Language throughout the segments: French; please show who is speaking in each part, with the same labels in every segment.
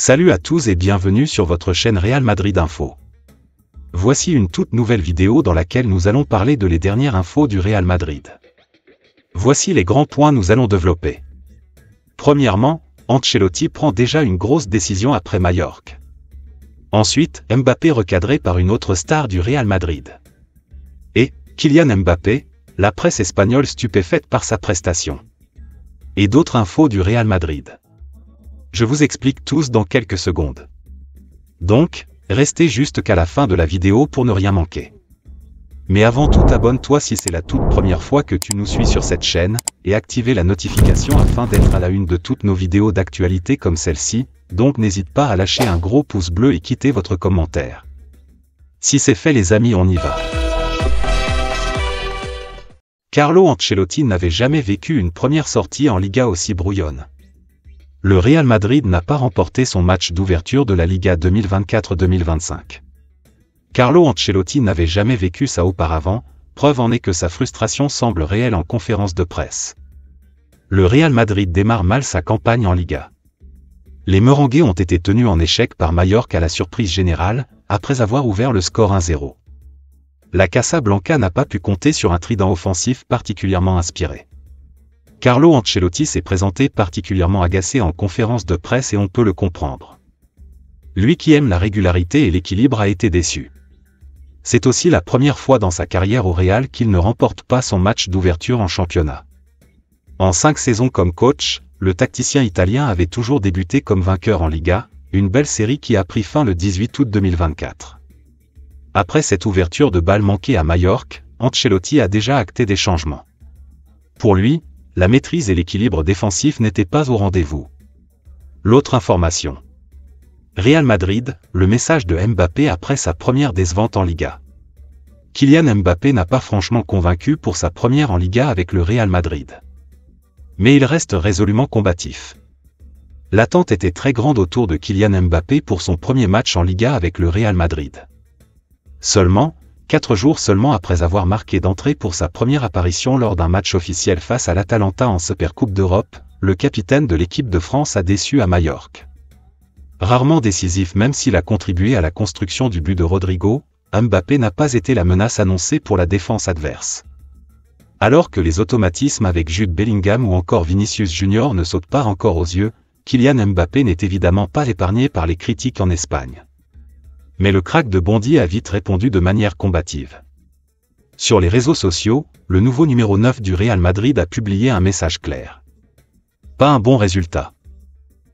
Speaker 1: Salut à tous et bienvenue sur votre chaîne Real Madrid Info. Voici une toute nouvelle vidéo dans laquelle nous allons parler de les dernières infos du Real Madrid. Voici les grands points nous allons développer. Premièrement, Ancelotti prend déjà une grosse décision après Majorque. Ensuite, Mbappé recadré par une autre star du Real Madrid. Et, Kylian Mbappé, la presse espagnole stupéfaite par sa prestation. Et d'autres infos du Real Madrid. Je vous explique tous dans quelques secondes. Donc, restez juste qu'à la fin de la vidéo pour ne rien manquer. Mais avant tout, abonne-toi si c'est la toute première fois que tu nous suis sur cette chaîne, et activez la notification afin d'être à la une de toutes nos vidéos d'actualité comme celle-ci, donc n'hésite pas à lâcher un gros pouce bleu et quitter votre commentaire. Si c'est fait les amis, on y va. Carlo Ancelotti n'avait jamais vécu une première sortie en Liga aussi brouillonne. Le Real Madrid n'a pas remporté son match d'ouverture de la Liga 2024-2025. Carlo Ancelotti n'avait jamais vécu ça auparavant, preuve en est que sa frustration semble réelle en conférence de presse. Le Real Madrid démarre mal sa campagne en Liga. Les Merengues ont été tenus en échec par Majorque à la surprise générale, après avoir ouvert le score 1-0. La Casablanca n'a pas pu compter sur un trident offensif particulièrement inspiré. Carlo Ancelotti s'est présenté particulièrement agacé en conférence de presse et on peut le comprendre. Lui qui aime la régularité et l'équilibre a été déçu. C'est aussi la première fois dans sa carrière au Real qu'il ne remporte pas son match d'ouverture en championnat. En 5 saisons comme coach, le tacticien italien avait toujours débuté comme vainqueur en Liga, une belle série qui a pris fin le 18 août 2024. Après cette ouverture de balle manquée à Majorque, Ancelotti a déjà acté des changements. Pour lui, la maîtrise et l'équilibre défensif n'étaient pas au rendez-vous. L'autre information. Real Madrid, le message de Mbappé après sa première décevante en Liga. Kylian Mbappé n'a pas franchement convaincu pour sa première en Liga avec le Real Madrid. Mais il reste résolument combatif. L'attente était très grande autour de Kylian Mbappé pour son premier match en Liga avec le Real Madrid. Seulement, 4 jours seulement après avoir marqué d'entrée pour sa première apparition lors d'un match officiel face à l'Atalanta en Supercoupe d'Europe, le capitaine de l'équipe de France a déçu à Majorque. Rarement décisif même s'il a contribué à la construction du but de Rodrigo, Mbappé n'a pas été la menace annoncée pour la défense adverse. Alors que les automatismes avec Jude Bellingham ou encore Vinicius Junior ne sautent pas encore aux yeux, Kylian Mbappé n'est évidemment pas épargné par les critiques en Espagne. Mais le crack de Bondy a vite répondu de manière combative. Sur les réseaux sociaux, le nouveau numéro 9 du Real Madrid a publié un message clair. Pas un bon résultat.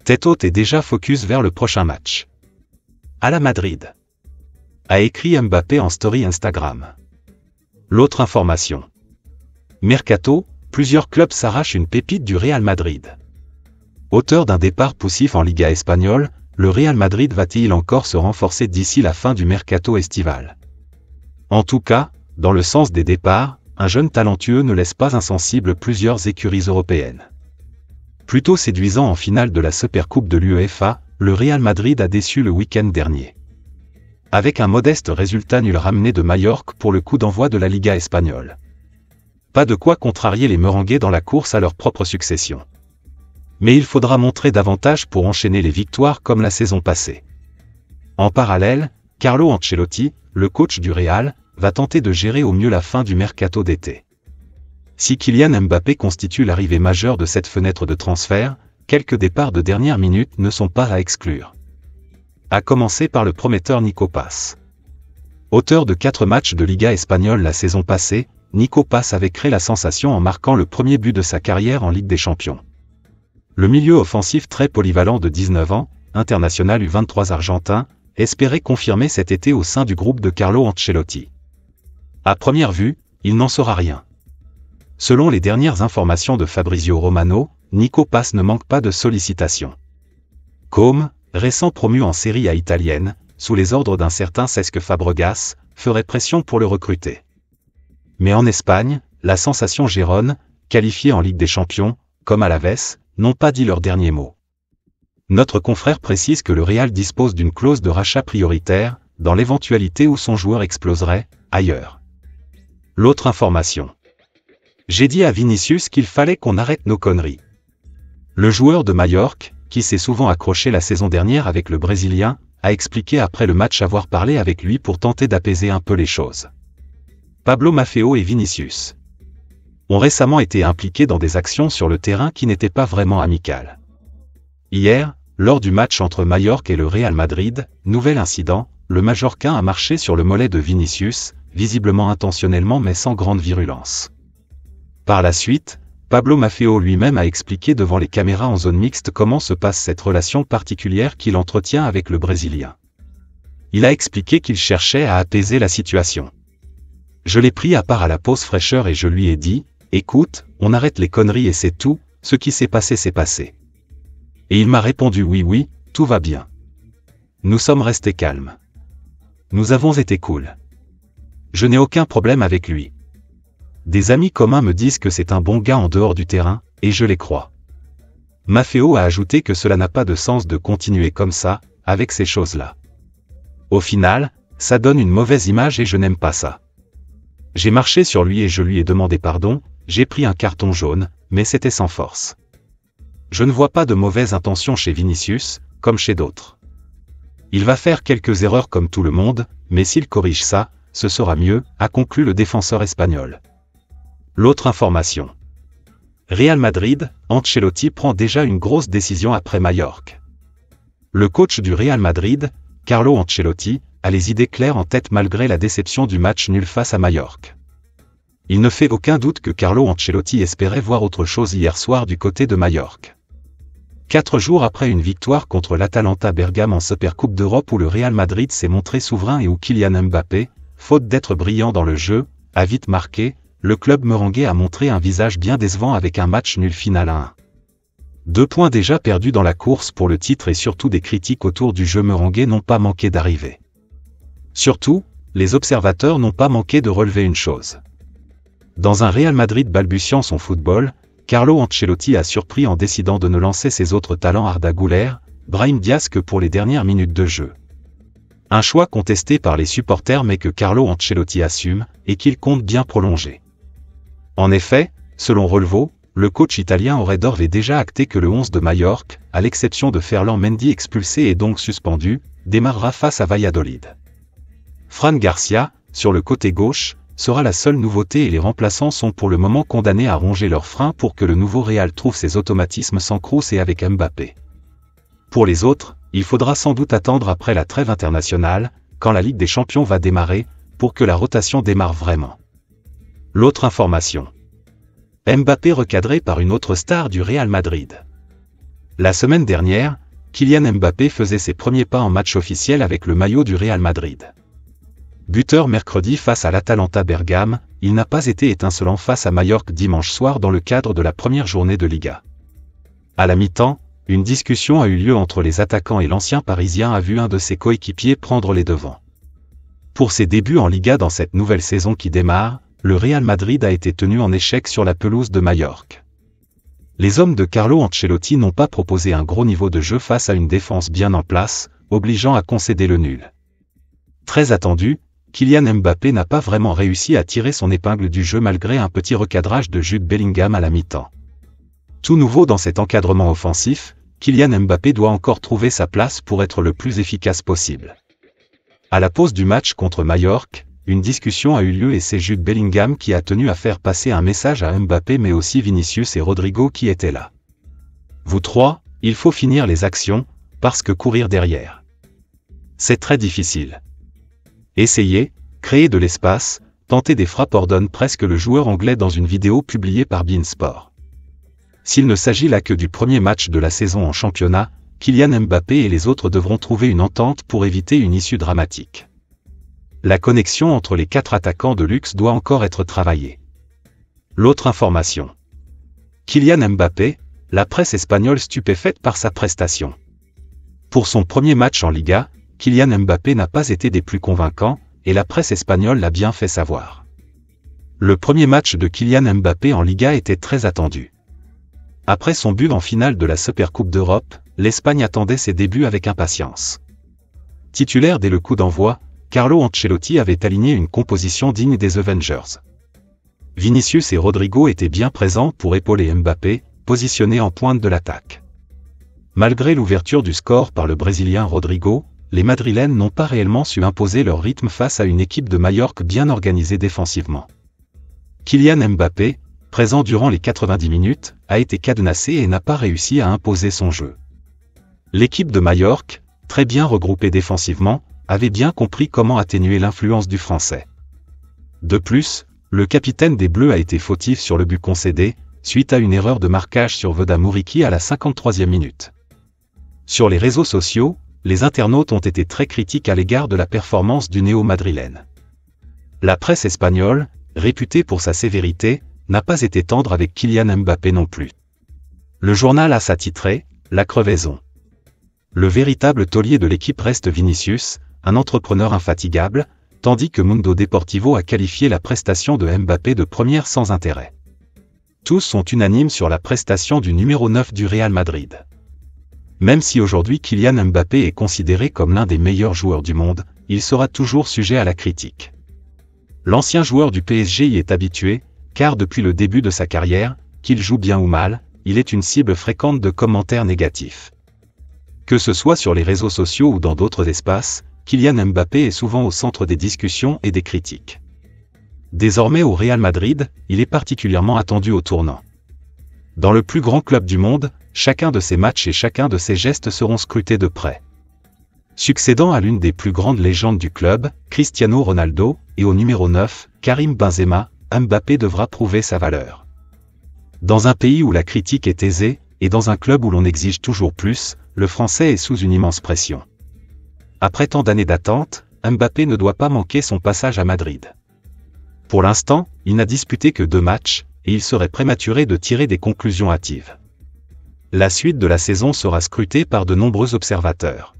Speaker 1: Tête haute et déjà focus vers le prochain match. À la Madrid. A écrit Mbappé en story Instagram. L'autre information. Mercato, plusieurs clubs s'arrachent une pépite du Real Madrid. Auteur d'un départ poussif en Liga espagnole, le Real Madrid va-t-il encore se renforcer d'ici la fin du mercato estival? En tout cas, dans le sens des départs, un jeune talentueux ne laisse pas insensible plusieurs écuries européennes. Plutôt séduisant en finale de la Supercoupe de l'UEFA, le Real Madrid a déçu le week-end dernier. Avec un modeste résultat nul ramené de Majorque pour le coup d'envoi de la Liga espagnole. Pas de quoi contrarier les Merengues dans la course à leur propre succession. Mais il faudra montrer davantage pour enchaîner les victoires comme la saison passée. En parallèle, Carlo Ancelotti, le coach du Real, va tenter de gérer au mieux la fin du mercato d'été. Si Kylian Mbappé constitue l'arrivée majeure de cette fenêtre de transfert, quelques départs de dernière minute ne sont pas à exclure. À commencer par le prometteur Nico Paz. Auteur de 4 matchs de Liga espagnole la saison passée, Nico Paz avait créé la sensation en marquant le premier but de sa carrière en Ligue des Champions. Le milieu offensif très polyvalent de 19 ans, international U23 argentin, espérait confirmer cet été au sein du groupe de Carlo Ancelotti. À première vue, il n'en saura rien. Selon les dernières informations de Fabrizio Romano, Nico Paz ne manque pas de sollicitations. Comme, récent promu en Serie A italienne, sous les ordres d'un certain Cesc Fabregas, ferait pression pour le recruter. Mais en Espagne, la sensation Gérone, qualifiée en Ligue des Champions, comme Alaves, n'ont pas dit leur dernier mot. Notre confrère précise que le Real dispose d'une clause de rachat prioritaire, dans l'éventualité où son joueur exploserait, ailleurs. L'autre information. J'ai dit à Vinicius qu'il fallait qu'on arrête nos conneries. Le joueur de Majorque, qui s'est souvent accroché la saison dernière avec le Brésilien, a expliqué après le match avoir parlé avec lui pour tenter d'apaiser un peu les choses. Pablo Maffeo et Vinicius ont récemment été impliqués dans des actions sur le terrain qui n'étaient pas vraiment amicales. Hier, lors du match entre Majorque et le Real Madrid, nouvel incident, le Majorquin a marché sur le mollet de Vinicius, visiblement intentionnellement mais sans grande virulence. Par la suite, Pablo Maffeo lui-même a expliqué devant les caméras en zone mixte comment se passe cette relation particulière qu'il entretient avec le Brésilien. Il a expliqué qu'il cherchait à apaiser la situation. Je l'ai pris à part à la pause fraîcheur et je lui ai dit, écoute, on arrête les conneries et c'est tout, ce qui s'est passé s'est passé. Et il m'a répondu oui, tout va bien. Nous sommes restés calmes. Nous avons été cool. Je n'ai aucun problème avec lui. Des amis communs me disent que c'est un bon gars en dehors du terrain, et je les crois. Maffeo a ajouté que cela n'a pas de sens de continuer comme ça, avec ces choses-là. Au final, ça donne une mauvaise image et je n'aime pas ça. J'ai marché sur lui et je lui ai demandé pardon, j'ai pris un carton jaune, mais c'était sans force. Je ne vois pas de mauvaise intention chez Vinicius, comme chez d'autres. Il va faire quelques erreurs comme tout le monde, mais s'il corrige ça, ce sera mieux, a conclu le défenseur espagnol. L'autre information. Real Madrid, Ancelotti prend déjà une grosse décision après Majorque. Le coach du Real Madrid, Carlo Ancelotti, a les idées claires en tête malgré la déception du match nul face à Majorque. Il ne fait aucun doute que Carlo Ancelotti espérait voir autre chose hier soir du côté de Majorque. 4 jours après une victoire contre l'Atalanta Bergame en Supercoupe d'Europe où le Real Madrid s'est montré souverain et où Kylian Mbappé, faute d'être brillant dans le jeu, a vite marqué, le club merengue a montré un visage bien décevant avec un match nul final à 1. 2 points déjà perdus dans la course pour le titre et surtout des critiques autour du jeu merengue n'ont pas manqué d'arriver. Surtout, les observateurs n'ont pas manqué de relever une chose. Dans un Real Madrid balbutiant son football, Carlo Ancelotti a surpris en décidant de ne lancer ses autres talents Arda Güler, Brahim Diaz que pour les dernières minutes de jeu. Un choix contesté par les supporters mais que Carlo Ancelotti assume, et qu'il compte bien prolonger. En effet, selon Relevo, le coach italien aurait d'ores et déjà acté que le 11 de Majorque, à l'exception de Ferland Mendy expulsé et donc suspendu, démarrera face à Valladolid. Fran Garcia, sur le côté gauche, sera la seule nouveauté et les remplaçants sont pour le moment condamnés à ronger leurs freins pour que le nouveau Real trouve ses automatismes sans Kroos et avec Mbappé. Pour les autres, il faudra sans doute attendre après la trêve internationale, quand la Ligue des Champions va démarrer, pour que la rotation démarre vraiment. L'autre information. Mbappé recadré par une autre star du Real Madrid. La semaine dernière, Kylian Mbappé faisait ses premiers pas en match officiel avec le maillot du Real Madrid. Buteur mercredi face à l'Atalanta Bergame, il n'a pas été étincelant face à Majorque dimanche soir dans le cadre de la première journée de Liga. À la mi-temps, une discussion a eu lieu entre les attaquants et l'ancien Parisien a vu un de ses coéquipiers prendre les devants. Pour ses débuts en Liga dans cette nouvelle saison qui démarre, le Real Madrid a été tenu en échec sur la pelouse de Majorque. Les hommes de Carlo Ancelotti n'ont pas proposé un gros niveau de jeu face à une défense bien en place, obligeant à concéder le nul. Très attendu, Kylian Mbappé n'a pas vraiment réussi à tirer son épingle du jeu malgré un petit recadrage de Jude Bellingham à la mi-temps. Tout nouveau dans cet encadrement offensif, Kylian Mbappé doit encore trouver sa place pour être le plus efficace possible. À la pause du match contre Majorque, une discussion a eu lieu et c'est Jude Bellingham qui a tenu à faire passer un message à Mbappé mais aussi Vinicius et Rodrigo qui étaient là. Vous trois, il faut finir les actions, parce que courir derrière. C'est très difficile. Essayez, créer de l'espace, tenter des frappes ordonne presque le joueur anglais dans une vidéo publiée par beIN Sport. S'il ne s'agit là que du premier match de la saison en championnat, Kylian Mbappé et les autres devront trouver une entente pour éviter une issue dramatique. La connexion entre les 4 attaquants de luxe doit encore être travaillée. L'autre information. Kylian Mbappé, la presse espagnole stupéfaite par sa prestation. Pour son premier match en Liga, Kylian Mbappé n'a pas été des plus convaincants, et la presse espagnole l'a bien fait savoir. Le premier match de Kylian Mbappé en Liga était très attendu. Après son but en finale de la Supercoupe d'Europe, l'Espagne attendait ses débuts avec impatience. Titulaire dès le coup d'envoi, Carlo Ancelotti avait aligné une composition digne des Avengers. Vinicius et Rodrigo étaient bien présents pour épauler Mbappé, positionné en pointe de l'attaque. Malgré l'ouverture du score par le Brésilien Rodrigo, les Madrilènes n'ont pas réellement su imposer leur rythme face à une équipe de Majorque bien organisée défensivement. Kylian Mbappé, présent durant les 90 minutes, a été cadenassé et n'a pas réussi à imposer son jeu. L'équipe de Majorque, très bien regroupée défensivement, avait bien compris comment atténuer l'influence du Français. De plus, le capitaine des Bleus a été fautif sur le but concédé, suite à une erreur de marquage sur Veda Muriqi à la 53e minute. Sur les réseaux sociaux, les internautes ont été très critiques à l'égard de la performance du néo-madrilène. La presse espagnole, réputée pour sa sévérité, n'a pas été tendre avec Kylian Mbappé non plus. Le journal AS a titré « La crevaison ». Le véritable taulier de l'équipe reste Vinicius, un entrepreneur infatigable, tandis que Mundo Deportivo a qualifié la prestation de Mbappé de première sans intérêt. Tous sont unanimes sur la prestation du numéro 9 du Real Madrid. Même si aujourd'hui Kylian Mbappé est considéré comme l'un des meilleurs joueurs du monde, il sera toujours sujet à la critique. L'ancien joueur du PSG y est habitué, car depuis le début de sa carrière, qu'il joue bien ou mal, il est une cible fréquente de commentaires négatifs. Que ce soit sur les réseaux sociaux ou dans d'autres espaces, Kylian Mbappé est souvent au centre des discussions et des critiques. Désormais au Real Madrid, il est particulièrement attendu au tournant. Dans le plus grand club du monde, chacun de ses matchs et chacun de ses gestes seront scrutés de près. Succédant à l'une des plus grandes légendes du club, Cristiano Ronaldo, et au numéro 9, Karim Benzema, Mbappé devra prouver sa valeur. Dans un pays où la critique est aisée, et dans un club où l'on exige toujours plus, le Français est sous une immense pression. Après tant d'années d'attente, Mbappé ne doit pas manquer son passage à Madrid. Pour l'instant, il n'a disputé que 2 matchs, et il serait prématuré de tirer des conclusions hâtives. La suite de la saison sera scrutée par de nombreux observateurs.